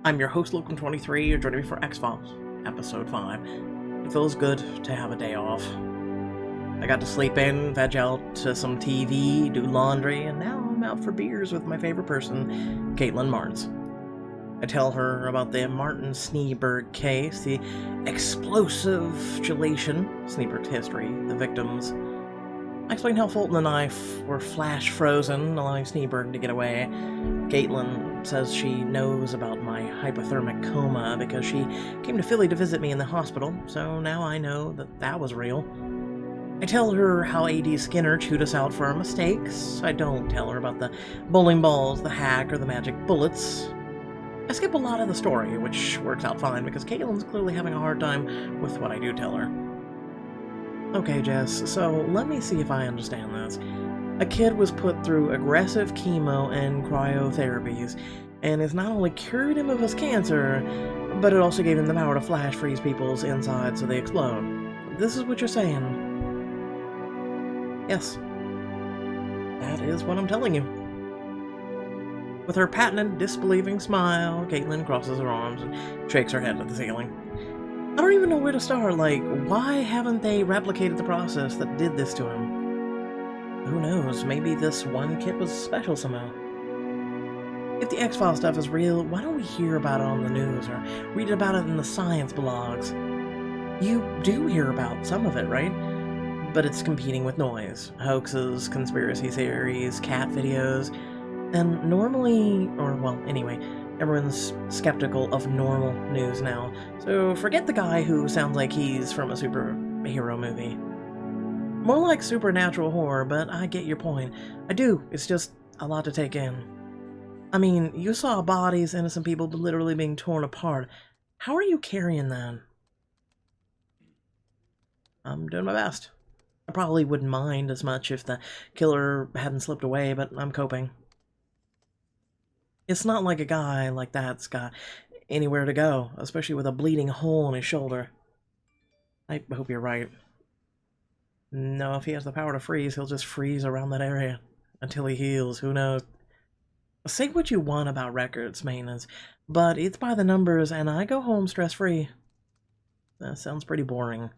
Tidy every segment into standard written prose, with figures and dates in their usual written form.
I'm your host, Logan23. You're joining me for X-Files, Episode 5. It feels good to have a day off. I got to sleep in, veg out to some TV, do laundry, and now I'm out for beers with my favorite person, Caitlin Martins. I tell her about the Martin Sneberg case, the explosive gelation, Sneberg's history, the victims. I explain how Fulton and I were flash frozen, allowing Sneberg to get away. Caitlin says she knows about my hypothermic coma because she came to Philly to visit me in the hospital, so now I know that that was real. I tell her how A.D. Skinner chewed us out for our mistakes. I don't tell her about the bowling balls, the hack, or the magic bullets. I skip a lot of the story, which works out fine because Caitlin's clearly having a hard time with what I do tell her. Okay, Jess, so let me see if I understand this. A kid was put through aggressive chemo and cryotherapies, and it's not only cured him of his cancer, but it also gave him the power to flash freeze people's insides so they explode. This is what you're saying. Yes. That is what I'm telling you. With her patented, disbelieving smile, Caitlin crosses her arms and shakes her head at the ceiling. I don't even know where to start, like, why haven't they replicated the process that did this to him? Who knows, maybe this one kid was special somehow. If the X-Files stuff is real, why don't we hear about it on the news or read about it in the science blogs? You do hear about some of it, right? But it's competing with noise. Hoaxes, conspiracy theories, cat videos, and normally, or well, anyway, everyone's skeptical of normal news now, so forget the guy who sounds like he's from a superhero movie. More like supernatural horror, but I get your point. I do, it's just a lot to take in. I mean, you saw bodies, innocent people literally being torn apart. How are you carrying that? I'm doing my best. I probably wouldn't mind as much if the killer hadn't slipped away, but I'm coping. It's not like a guy like that's got anywhere to go, especially with a bleeding hole in his shoulder. I hope you're right. No, if he has the power to freeze, he'll just freeze around that area until he heals, who knows. Say what you want about records maintenance, but it's by the numbers and I go home stress-free. That sounds pretty boring.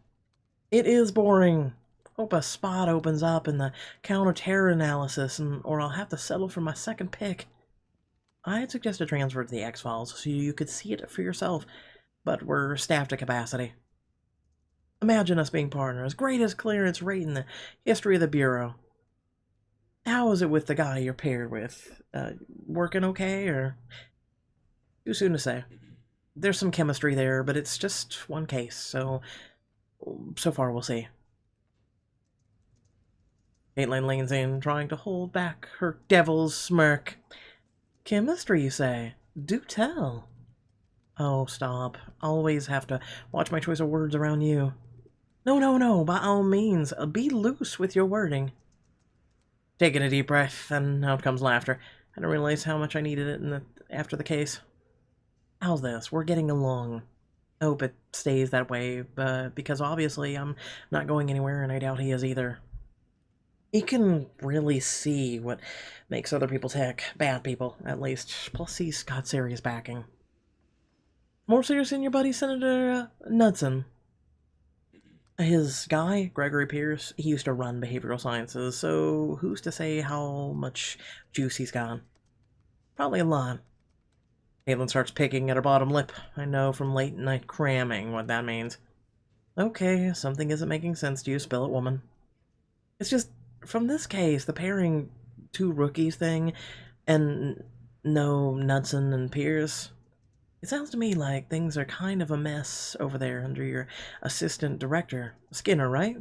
It is boring. Hope a spot opens up in the counter-terror analysis, or I'll have to settle for my second pick. I'd suggest a transfer to the X-Files so you could see it for yourself, but we're staffed to capacity. Imagine us being partners, greatest clearance rate in the history of the Bureau. How is it with the guy you're paired with? Working okay, or? Too soon to say. There's some chemistry there, but it's just one case, so far we'll see. Caitlin leans in, trying to hold back her devil's smirk. Chemistry, you say? Do tell. Oh, stop. Always have to watch my choice of words around you. No, by all means, be loose with your wording. Taking a deep breath, and out comes laughter. I didn't realize how much I needed it after the case. How's this? We're getting along. I hope it stays that way, because obviously I'm not going anywhere, and I doubt he is either. He can really see what makes other people tick. Bad people, at least. Plus he's got serious backing. More serious than your buddy Senator Knudsen. His guy, Gregory Pierce, he used to run behavioral sciences, so who's to say how much juice he's got? Probably a lot. Caitlin starts picking at her bottom lip. I know from late night cramming what that means. Okay, something isn't making sense to you, spill it, woman. It's just, from this case, the pairing two rookies thing, and no Knudsen and Pierce, it sounds to me like things are kind of a mess over there under your assistant director, Skinner, right?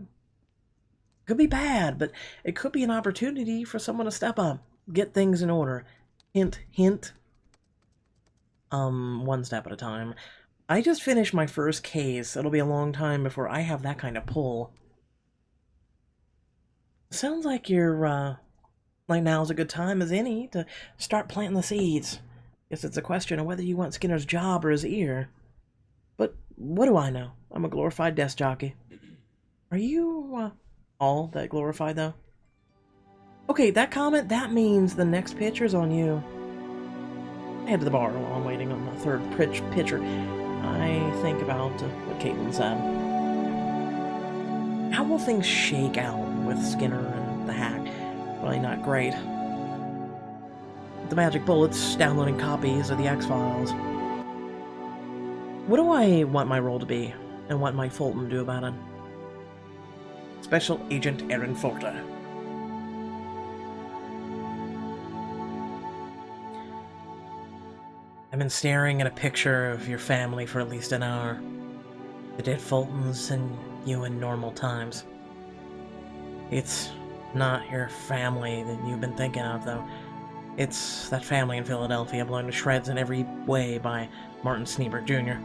Could be bad, but it could be an opportunity for someone to step up, get things in order. Hint, hint. One step at a time. I just finished my first case. It'll be a long time before I have that kind of pull. Sounds like you're, like now's a good time as any to start planting the seeds. Guess it's a question of whether you want Skinner's job or his ear. But what do I know? I'm a glorified desk jockey. Are you, all that glorified, though? Okay, that comment, that means the next picture's on you. I head to the bar while I'm waiting on the third pitcher. I think about what Caitlin said. How will things shake out with Skinner and the hack? Probably not great. The magic bullets downloading copies of the X-Files. What do I want my role to be, and what might Fulton do about it? Special Agent Aaron Fulton. I've been staring at a picture of your family for at least an hour. The dead Fultons and you in normal times. It's not your family that you've been thinking of, though. It's that family in Philadelphia blown to shreds in every way by Martin Sneebert Jr.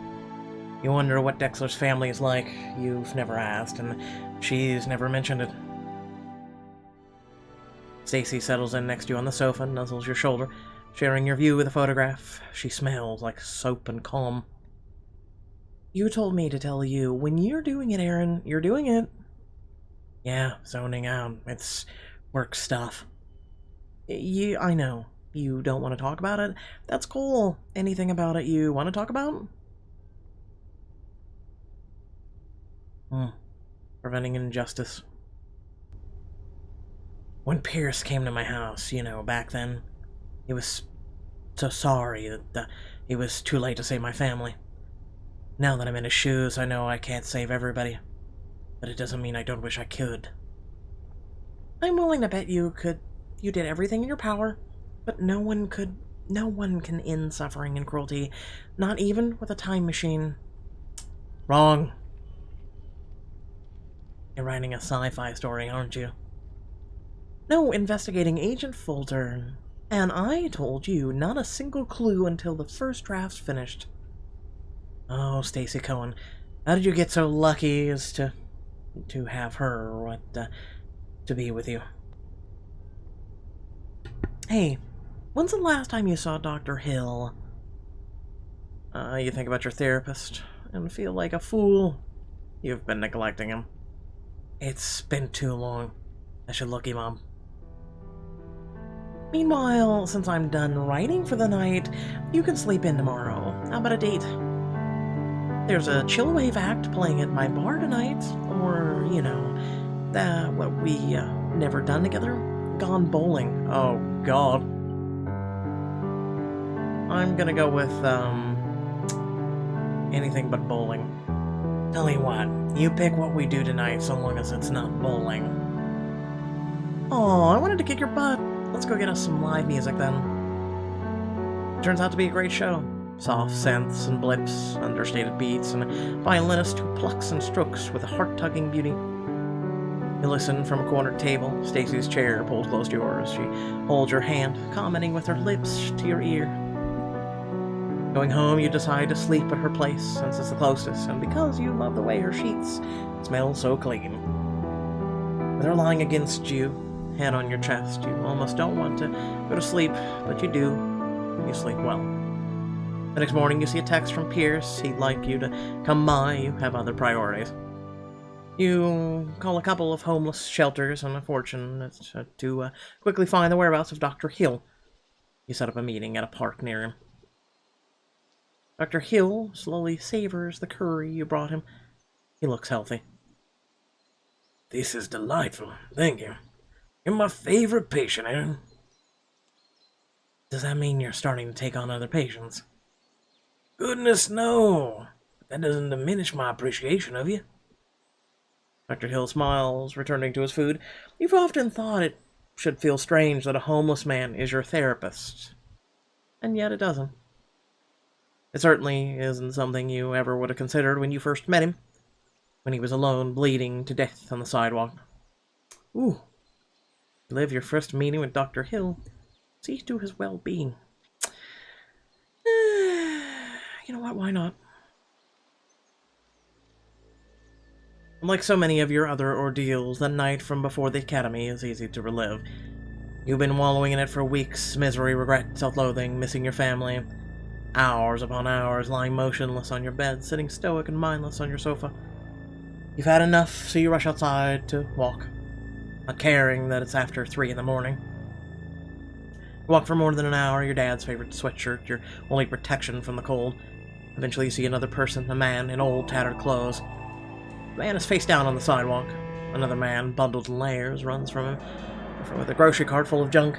You wonder what Dexler's family is like. You've never asked, and she's never mentioned it. Stacy settles in next to you on the sofa and nuzzles your shoulder, sharing your view with a photograph. She smells like soap and calm. You told me to tell you, when you're doing it, Aaron, you're doing it. Yeah, zoning out. It's work stuff. I know. You don't want to talk about it? That's cool. Anything about it you want to talk about? Preventing injustice. When Pierce came to my house, back then, he was so sorry that it was too late to save my family. Now that I'm in his shoes, I know I can't save everybody. But it doesn't mean I don't wish I could. I'm willing to bet you did everything in your power, but no one can end suffering and cruelty, not even with a time machine. Wrong. You're writing a sci-fi story, aren't you? No, investigating Agent Fulton. And I told you not a single clue until the first draft's finished. Oh, Stacy Cohen, how did you get so lucky as to have her, to be with you? Hey, when's the last time you saw Dr. Hill? You think about your therapist and feel like a fool. You've been neglecting him. It's been too long. I should look him up. Meanwhile, since I'm done writing for the night, you can sleep in tomorrow. How about a date? There's a chillwave act playing at my bar tonight, or, what we never done together. Gone bowling. Oh, God. I'm gonna go with, anything but bowling. Tell you what, you pick what we do tonight so long as it's not bowling. Aw, I wanted to kick your butt. Let's go get us some live music then. Turns out to be a great show. Soft synths and blips, understated beats, and a violinist who plucks and strokes with a heart-tugging beauty. You listen from a cornered table, Stacy's chair pulled close to yours. She holds your hand, commenting with her lips to your ear. Going home, you decide to sleep at her place, since it's the closest, and because you love the way her sheets smell so clean. With her lying against you, head on your chest, you almost don't want to go to sleep, but you do. You sleep well. The next morning, you see a text from Pierce. He'd like you to come by. You have other priorities. You call a couple of homeless shelters and a fortune to quickly find the whereabouts of Dr. Hill. You set up a meeting at a park near him. Dr. Hill slowly savors the curry you brought him. He looks healthy. This is delightful. Thank you. You're my favorite patient, Aaron. Does that mean you're starting to take on other patients? Goodness, no. That doesn't diminish my appreciation of you. Dr. Hill smiles, returning to his food. You've often thought it should feel strange that a homeless man is your therapist. And yet it doesn't. It certainly isn't something you ever would have considered when you first met him, when he was alone, bleeding to death on the sidewalk. Ooh. You live your first meeting with Dr. Hill. See to his well-being. You know what, why not? Like so many of your other ordeals, the night from before the academy is easy to relive. You've been wallowing in it for weeks, misery, regret, self-loathing, missing your family. Hours upon hours, lying motionless on your bed, sitting stoic and mindless on your sofa. You've had enough, so you rush outside to walk, not caring that it's after 3 in the morning. You walk for more than an hour, your dad's favorite sweatshirt, your only protection from the cold. Eventually you see another person, a man in old, tattered clothes. The man is face down on the sidewalk. Another man, bundled in layers, runs from him with a grocery cart full of junk.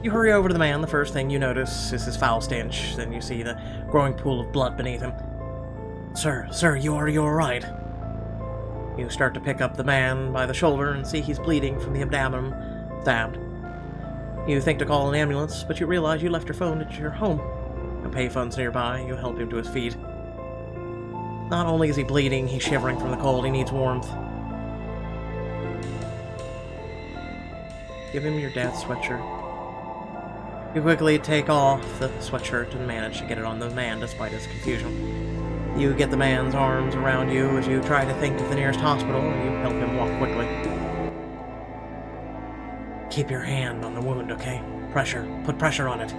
You hurry over to the man. The first thing you notice is his foul stench. Then you see the growing pool of blood beneath him. Sir, you are right. You start to pick up the man by the shoulder and see he's bleeding from the abdomen, stabbed. You think to call an ambulance, but you realize you left your phone at your home. No payphone's nearby. You help him to his feet. Not only is he bleeding, he's shivering from the cold. He needs warmth. Give him your dad's sweatshirt. You quickly take off the sweatshirt and manage to get it on the man despite his confusion. You get the man's arms around you as you try to think of the nearest hospital, and you help him walk quickly. Keep your hand on the wound, okay? Put pressure on it.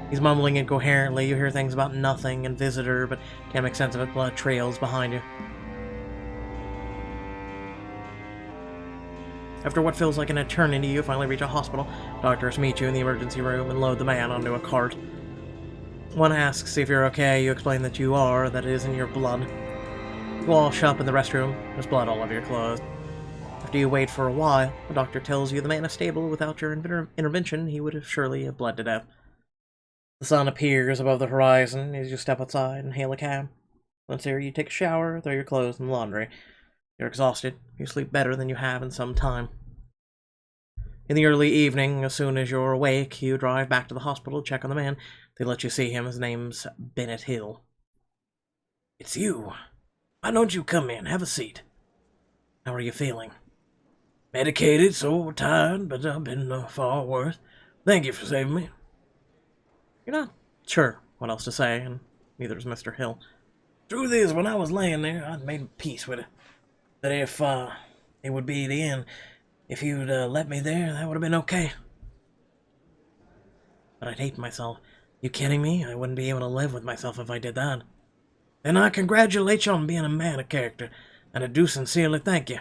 He's mumbling incoherently. You hear things about nothing and visitor, but can't make sense of it. Blood trails behind you. After what feels like an eternity, you finally reach a hospital. Doctors meet you in the emergency room and load the man onto a cart. One asks if you're okay. You explain that you are, that it is in your blood. You wash up in the restroom. There's blood all over your clothes. After you wait for a while, the doctor tells you the man is stable. Without your intervention, he would have surely bled to death. The sun appears above the horizon as you step outside and hail a cab. Once there, you take a shower, throw your clothes in the laundry. You're exhausted. You sleep better than you have in some time. In the early evening, as soon as you're awake, you drive back to the hospital to check on the man. They let you see him. His name's Bennett Hill. It's you. Why don't you come in? Have a seat. How are you feeling? Medicated, so tired, but I've been far worse. Thank you for saving me. You're not sure what else to say, and neither is Mr. Hill. Truth is, when I was laying there, I'd made peace with it. That if it would be the end, if you'd let me there, that would have been okay. But I'd hate myself. You kidding me? I wouldn't be able to live with myself if I did that. Then I congratulate you on being a man of character, and I do sincerely thank you.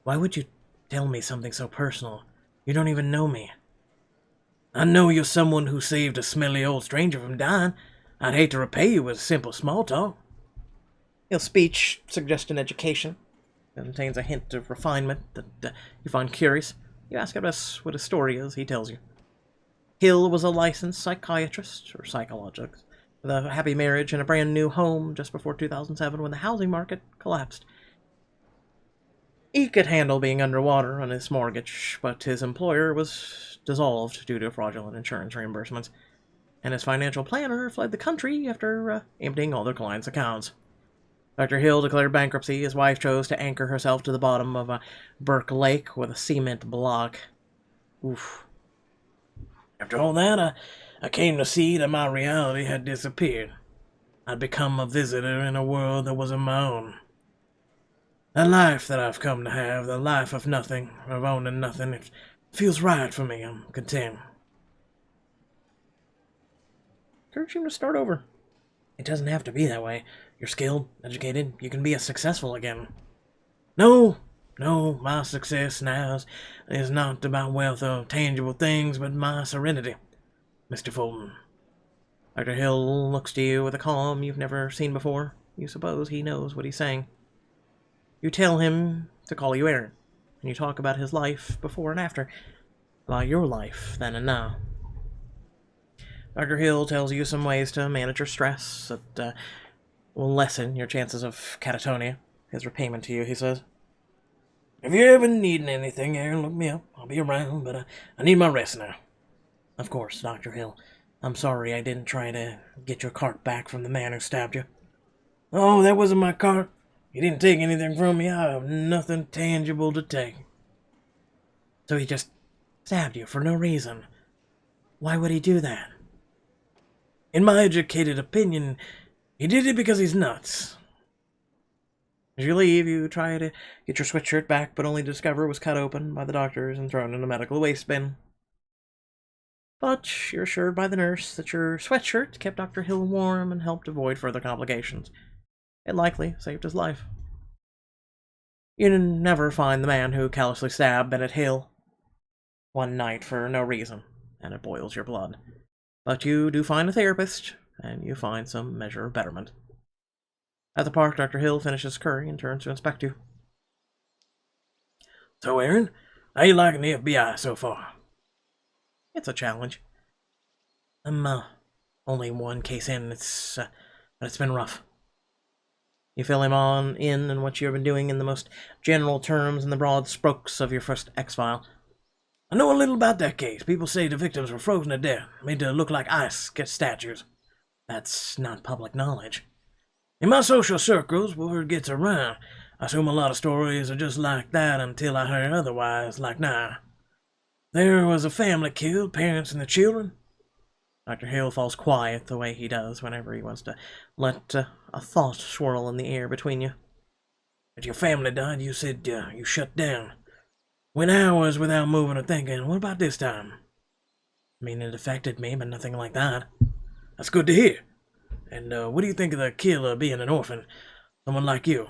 Why would you tell me something so personal? You don't even know me. I know you're someone who saved a smelly old stranger from dying. I'd hate to repay you with simple small talk. Hill's speech suggests an education. It contains a hint of refinement that you find curious. You ask him what his story is. He tells you. Hill was a licensed psychiatrist, or psychologist, with a happy marriage and a brand new home just before 2007 when the housing market collapsed. He could handle being underwater on his mortgage, but his employer was dissolved due to fraudulent insurance reimbursements, and his financial planner fled the country after emptying all their clients' accounts. Dr. Hill declared bankruptcy. His wife chose to anchor herself to the bottom of a Burke Lake with a cement block. Oof. After all that, I came to see that my reality had disappeared. I'd become a visitor in a world that wasn't my own. The life that I've come to have, the life of nothing, of owning nothing, it feels right for me. I'm content. Encourage him to start over. It doesn't have to be that way. You're skilled, educated, you can be as successful again. No, my success now is not about wealth or tangible things, but my serenity, Mr. Fulton. Dr. Hill looks to you with a calm you've never seen before. You suppose he knows what he's saying. You tell him to call you Aaron, and you talk about his life before and after, about your life then and now. Dr. Hill tells you some ways to manage your stress that will lessen your chances of catatonia. His repayment to you, he says. If you're ever needing anything, Aaron, look me up. I'll be around, but I need my rest now. Of course, Dr. Hill. I'm sorry I didn't try to get your cart back from the man who stabbed you. Oh, that wasn't my cart. You didn't take anything from me. I have nothing tangible to take. So he just stabbed you for no reason. Why would he do that? In my educated opinion, he did it because he's nuts. As you leave, you try to get your sweatshirt back, but only to discover it was cut open by the doctors and thrown in a medical waste bin. But you're assured by the nurse that your sweatshirt kept Dr. Hill warm and helped avoid further complications. It likely saved his life. You never find the man who callously stabbed Bennett Hill one night for no reason, and it boils your blood. But you do find a therapist, and you find some measure of betterment. At the park, Dr. Hill finishes curry and turns to inspect you. So, Aaron, how you liking the FBI so far? It's a challenge. I'm only one case in. But it's been rough. You fill him in on what you've been doing in the most general terms and the broad strokes of your first X-File. I know a little about that case. People say the victims were frozen to death, made to look like ice statues. That's not public knowledge. In my social circles, word gets around. I assume a lot of stories are just like that until I hear otherwise, like now. There was a family killed, parents and the children. Dr. Hill falls quiet the way he does whenever he wants to let a thought swirl in the air between you. But your family died, you said you shut down. Went hours without moving or thinking. What about this time? I mean, it affected me, but nothing like that. That's good to hear. And what do you think of the killer being an orphan? Someone like you?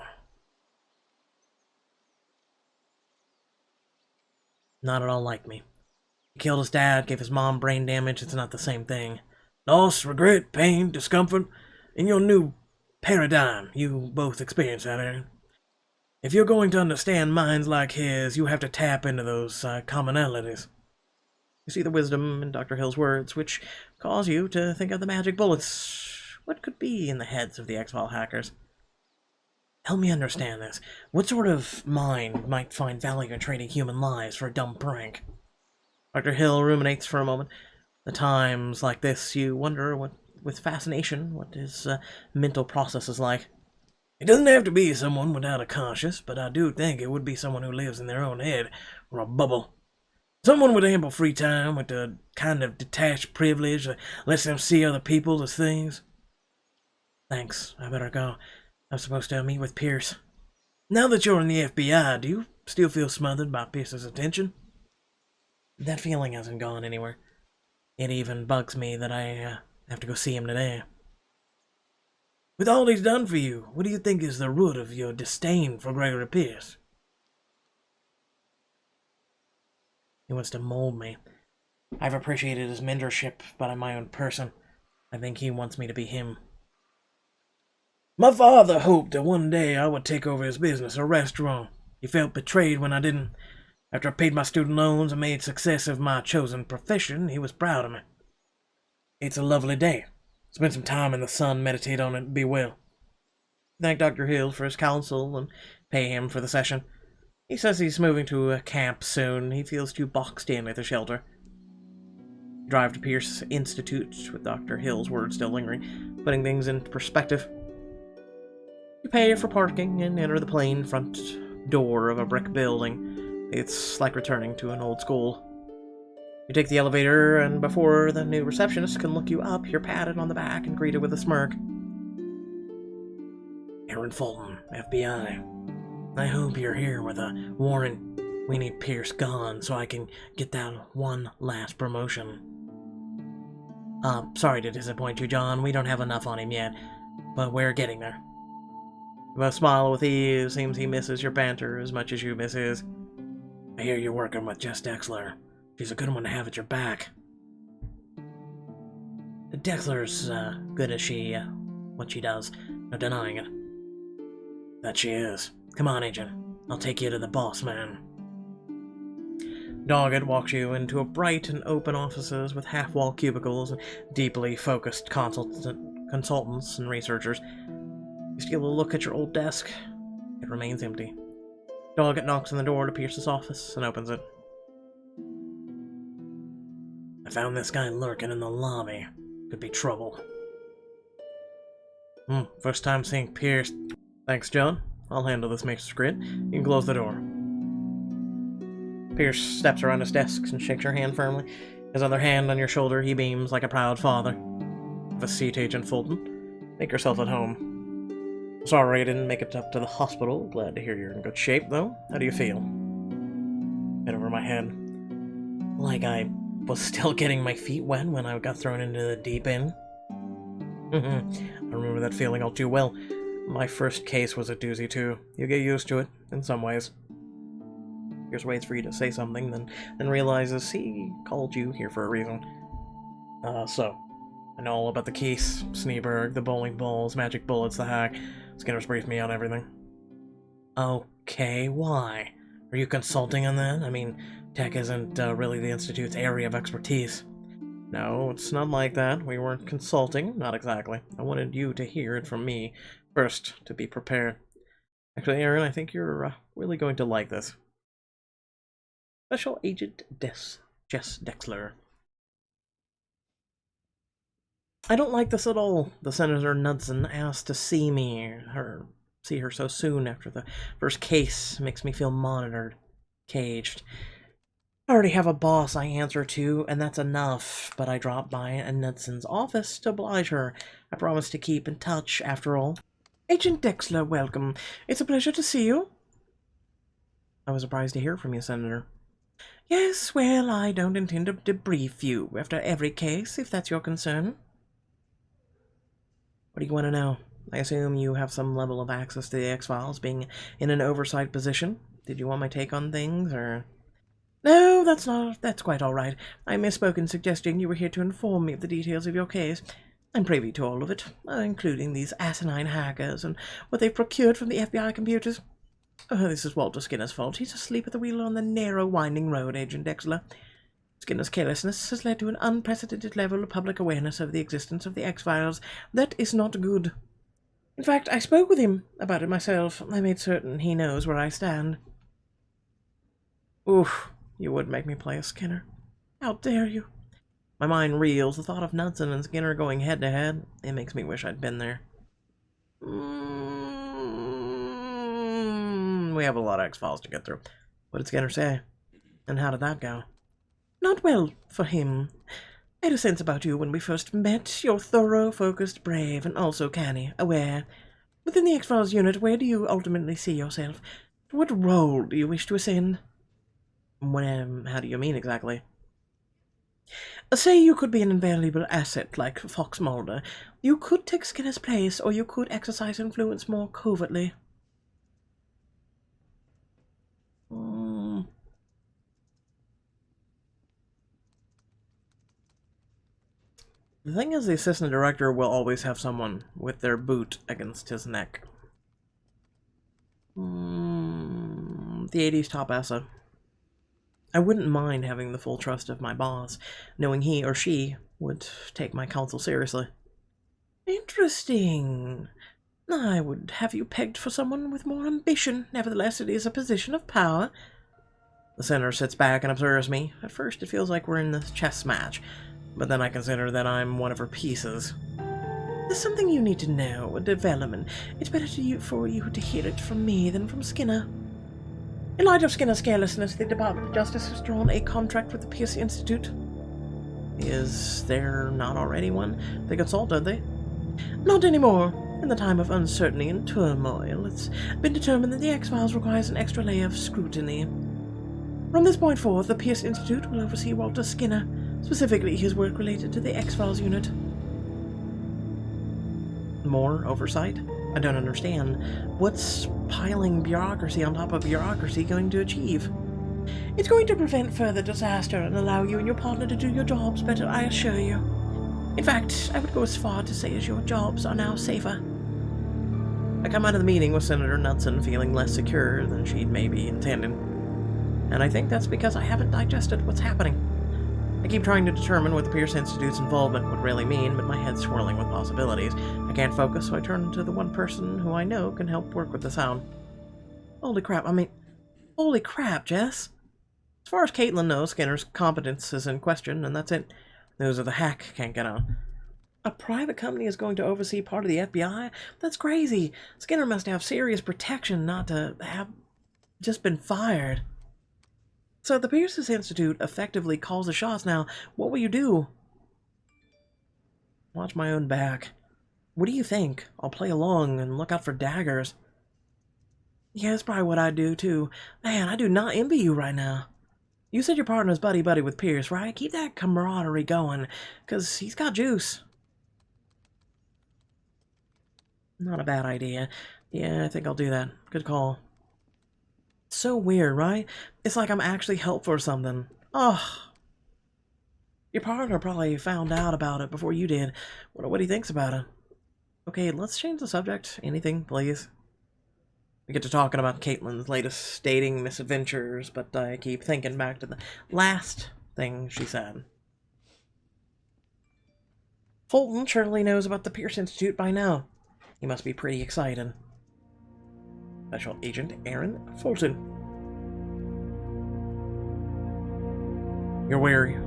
Not at all like me. He killed his dad, gave his mom brain damage. It's not the same thing. Loss, regret, pain, discomfort. In your new paradigm, you both experience that, Aaron. If you're going to understand minds like his, you have to tap into those commonalities. You see the wisdom in Dr. Hill's words, which cause you to think of the magic bullets. What could be in the heads of the X-File hackers? Help me understand this. What sort of mind might find value in trading human lives for a dumb prank? Dr. Hill ruminates for a moment. At times like this, you wonder with fascination what his mental process is like. It doesn't have to be someone without a conscience, but I do think it would be someone who lives in their own head, or a bubble. Someone with ample free time, with a kind of detached privilege that lets them see other people as things. Thanks, I better go. I'm supposed to meet with Pierce. Now that you're in the FBI, do you still feel smothered by Pierce's attention? That feeling hasn't gone anywhere. It even bugs me that I have to go see him today. With all he's done for you, what do you think is the root of your disdain for Gregory Pierce? He wants to mold me. I've appreciated his mentorship, but I'm my own person. I think he wants me to be him. My father hoped that one day I would take over his business, a restaurant. He felt betrayed when I didn't. After I paid my student loans and made success of my chosen profession, he was proud of me. It's a lovely day. Spend some time in the sun, meditate on it, be well. Thank Dr. Hill for his counsel and pay him for the session. He says he's moving to a camp soon. He feels too boxed in at the shelter. Drive to Pierce Institute with Dr. Hill's words still lingering, putting things into perspective. You pay for parking and enter the plain front door of a brick building. It's like returning to an old school. You take the elevator, and before the new receptionist can look you up, you're patted on the back and greeted with a smirk. Aaron Fulton, FBI. I hope you're here with a warrant. We need Pierce gone so I can get that one last promotion. Sorry to disappoint you, John. We don't have enough on him yet, but we're getting there. You both smile with ease. Seems he misses your banter as much as you miss his. I hear you're working with Jess Dexler. She's a good one to have at your back. Dexler's good as what she does. No denying it. That she is. Come on, Agent. I'll take you to the boss man. Doggett walks you into a bright and open offices with half-wall cubicles and deeply focused consultants and researchers. You steal a look at your old desk. It remains empty. Doggett knocks on the door to Pierce's office and opens it. I found this guy lurking in the lobby. Could be trouble. First time seeing Pierce. Thanks, John. I'll handle this grid. You can close the door. Pierce steps around his desk and shakes your hand firmly. His other hand on your shoulder, he beams like a proud father. Have a seat, Agent Fulton. Make yourself at home. Sorry I didn't make it up to the hospital. Glad to hear you're in good shape, though. How do you feel? Head over my head. Like I was still getting my feet wet when I got thrown into the deep end. I remember that feeling all too well. My first case was a doozy too. You get used to it, in some ways. Pierce waits for you to say something, then realizes he called you here for a reason. So, I know all about the case, Sneeberg, the bowling balls, magic bullets, the hack. Skinner's briefed me on everything. Okay, why? Are you consulting on that? I mean, tech isn't really the Institute's area of expertise. No, it's not like that. We weren't consulting, not exactly. I wanted you to hear it from me first, to be prepared. Actually, Aaron, I think you're really going to like this. Special Agent Jess Dexler. I don't like this at all. The Senator Knudsen asked to see her so soon after the first case makes me feel monitored, caged. I already have a boss I answer to, and that's enough, but I dropped by in Knudsen's office to oblige her. I promised to keep in touch, after all. Agent Dexler, welcome. It's a pleasure to see you. I was surprised to hear from you, Senator. Yes, well, I don't intend to debrief you after every case, if that's your concern. What do you want to know? I assume you have some level of access to the X-Files, being in an oversight position. Did you want my take on things, or... No, that's quite all right. I misspoke in suggesting you were here to inform me of the details of your case. I'm privy to all of it, including these asinine hackers and what they've procured from the FBI computers. Oh, this is Walter Skinner's fault. He's asleep at the wheel on the narrow, winding road, Agent Dexler. Skinner's carelessness has led to an unprecedented level of public awareness of the existence of the X-Files. That is not good. In fact, I spoke with him about it myself. I made certain he knows where I stand. Oof, you would make me play a Skinner. How dare you? My mind reels. The thought of Knudsen and Skinner going head-to-head, it makes me wish I'd been there. We have a lot of X-Files to get through. What did Skinner say? And how did that go? Not well for him. I had a sense about you when we first met. You're thorough, focused, brave, and also canny, aware. Within the X-Files unit, where do you ultimately see yourself? What role do you wish to ascend? How do you mean exactly? Say you could be an invaluable asset like Fox Mulder. You could take Skinner's place, or you could exercise influence more covertly. The thing is, the assistant director will always have someone with their boot against his neck. The 80s top assa. I wouldn't mind having the full trust of my boss, knowing he or she would take my counsel seriously. Interesting. I would have you pegged for someone with more ambition. Nevertheless, it is a position of power. The senator sits back and observes me. At first, it feels like we're in this chess match, but then I consider that I'm one of her pieces. There's something you need to know, a development. It's better for you to hear it from me than from Skinner. In light of Skinner's carelessness, the Department of Justice has drawn a contract with the Pierce Institute. Is there not already one? They consult, don't they? Not anymore. In the time of uncertainty and turmoil, it's been determined that the X-Files requires an extra layer of scrutiny. From this point forth, the Pierce Institute will oversee Walter Skinner, specifically his work related to the X-Files unit. More oversight? I don't understand. What's piling bureaucracy on top of bureaucracy going to achieve? It's going to prevent further disaster and allow you and your partner to do your jobs better, I assure you. In fact, I would go as far to say as your jobs are now safer. I come out of the meeting with Senator Knudsen feeling less secure than she'd maybe intended. And I think that's because I haven't digested what's happening. I keep trying to determine what the Pierce Institute's involvement would really mean, but my head's swirling with possibilities. I can't focus, so I turn to the one person who I know can help work with the sound. Holy crap, Jess. As far as Caitlin knows, Skinner's competence is in question, and that's it. News of the hack can't get out. A private company is going to oversee part of the FBI? That's crazy. Skinner must have serious protection not to have just been fired. So the Pierce Institute effectively calls the shots now. What will you do? Watch my own back. What do you think? I'll play along and look out for daggers. Yeah, that's probably what I'd do too. Man, I do not envy you right now. You said your partner's buddy-buddy with Pierce, right? Keep that camaraderie going, because he's got juice. Not a bad idea. Yeah, I think I'll do that. Good call. So weird, right? It's like I'm actually helpful or something. Oh, your partner probably found out about it before you did. Wonder what he thinks about it. Okay, let's change the subject. Anything, please. We get to talking about Caitlin's latest dating misadventures, but I keep thinking back to the last thing she said. Fulton surely knows about the Pierce Institute by now. He must be pretty excited. Special Agent Aaron Fulton. You're worried.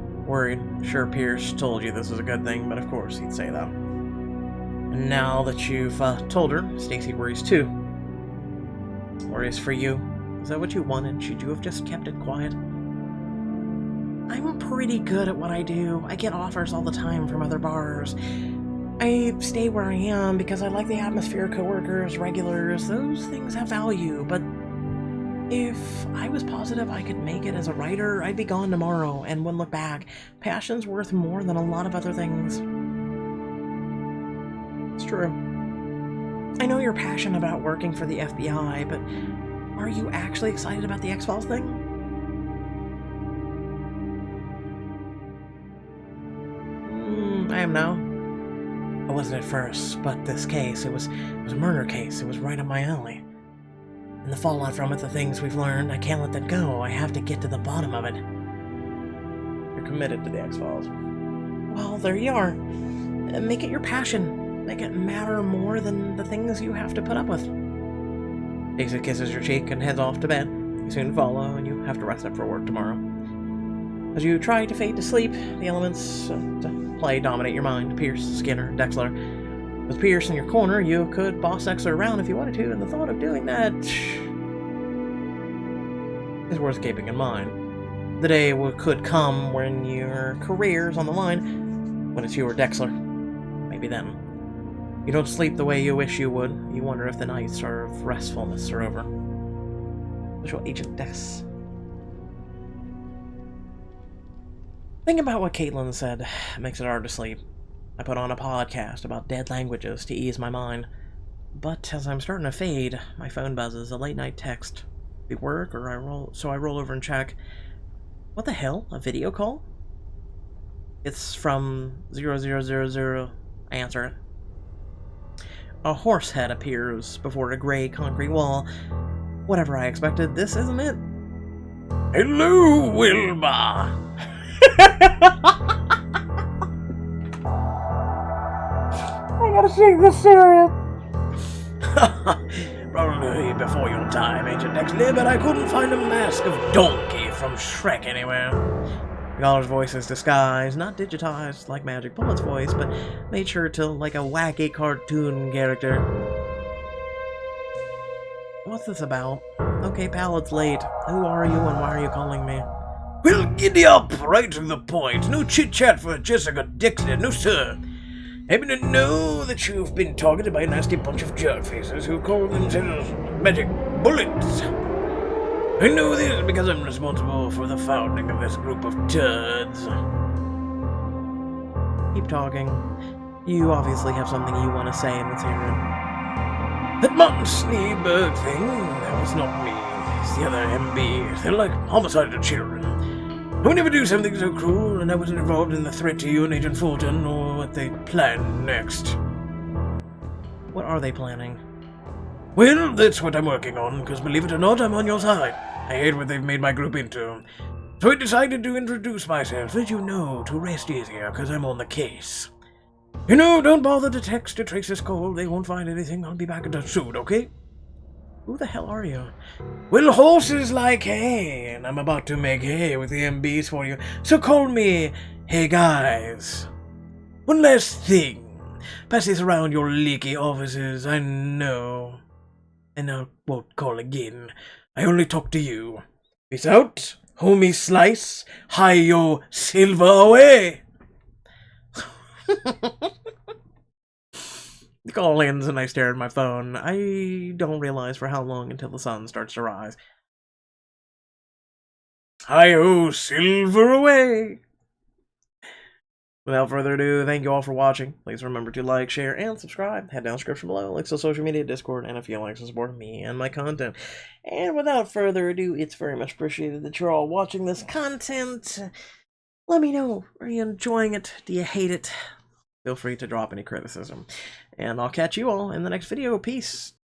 Sure, Pierce told you this was a good thing, but of course he'd say that. And now that you've told her, Stacy worries too. Worries for you. Is that what you wanted? Should you have just kept it quiet? I'm pretty good at what I do. I get offers all the time from other bars. I stay where I am because I like the atmosphere, coworkers, regulars. Those things have value, but if I was positive I could make it as a writer, I'd be gone tomorrow and wouldn't look back. Passion's worth more than a lot of other things. It's true. I know you're passionate about working for the FBI, but are you actually excited about the X-Files thing? I am now. I wasn't at first, but this case, it was a murder case. It was right up my alley. And the fallout from it, the things we've learned, I can't let that go. I have to get to the bottom of it. You're committed to the X-Files. Well, there you are. Make it your passion. Make it matter more than the things you have to put up with. Daisy kisses your cheek and heads off to bed. You soon follow, and you have to rest up for work tomorrow. As you try to fade to sleep, the elements to play dominate your mind. Pierce, Skinner, Dexler. With Pierce in your corner, you could boss Dexler around if you wanted to, and the thought of doing that is worth keeping in mind. The day could come when your career's on the line, when it's you or Dexler. Maybe then. You don't sleep the way you wish you would. You wonder if the nights of restfulness are over. Special Agent Dex. Thinking about what Caitlin said makes it hard to sleep. I put on a podcast about dead languages to ease my mind. But as I'm starting to fade, my phone buzzes, a late night text. Be work, or I roll over and check. What the hell? A video call? It's from 0000. I answer it. A horse head appears before a gray concrete wall. Whatever I expected, this isn't it. Hello, Wilma. I gotta take this serious. Probably before your time, Agent Dexter, but I couldn't find a mask of donkey from Shrek anywhere. The caller's voice is disguised, not digitized like Magic Bullet's voice, but made sure to like a wacky cartoon character. What's this about? Okay, pal, it's late. Who are you and why are you calling me? Well, giddy up, right to the point. No chit-chat for Jessica Dexter, no sir. Happen to know that you've been targeted by a nasty bunch of jerk-faces who call themselves Magic Bullets. I know this because I'm responsible for the founding of this group of turds. Keep talking. You obviously have something you want to say in this area. That Martin Schneeberg thing, that was not me. It's the other MB. They're like homicidal children. I would never do something so cruel, and I wasn't involved in the threat to you and Agent Fulton, or what they plan next. What are they planning? Well, that's what I'm working on, because believe it or not, I'm on your side. I hate what they've made my group into. So I decided to introduce myself, let you know, to rest easier, because I'm on the case. You know, don't bother to text or trace this call. They won't find anything. I'll be back in touch soon, okay? Who the hell are you? Well, horses like hay, and I'm about to make hay with the MBs for you. So call me Hey Guys. One last thing. Pass this around your leaky offices, I know. And I won't call again. I only talk to you. Peace out, homie Slice. Hi-yo, silver away. The call ends and I stare at my phone. I don't realize for how long until the sun starts to rise. Hi-yo, silver away. Without further ado, thank you all for watching. Please remember to like, share, and subscribe. Head down the description below, links to social media, Discord, and if you like to support me and my content. And without further ado, it's very much appreciated that you're all watching this content. Let me know, are you enjoying it? Do you hate it? Feel free to drop any criticism. And I'll catch you all in the next video. Peace.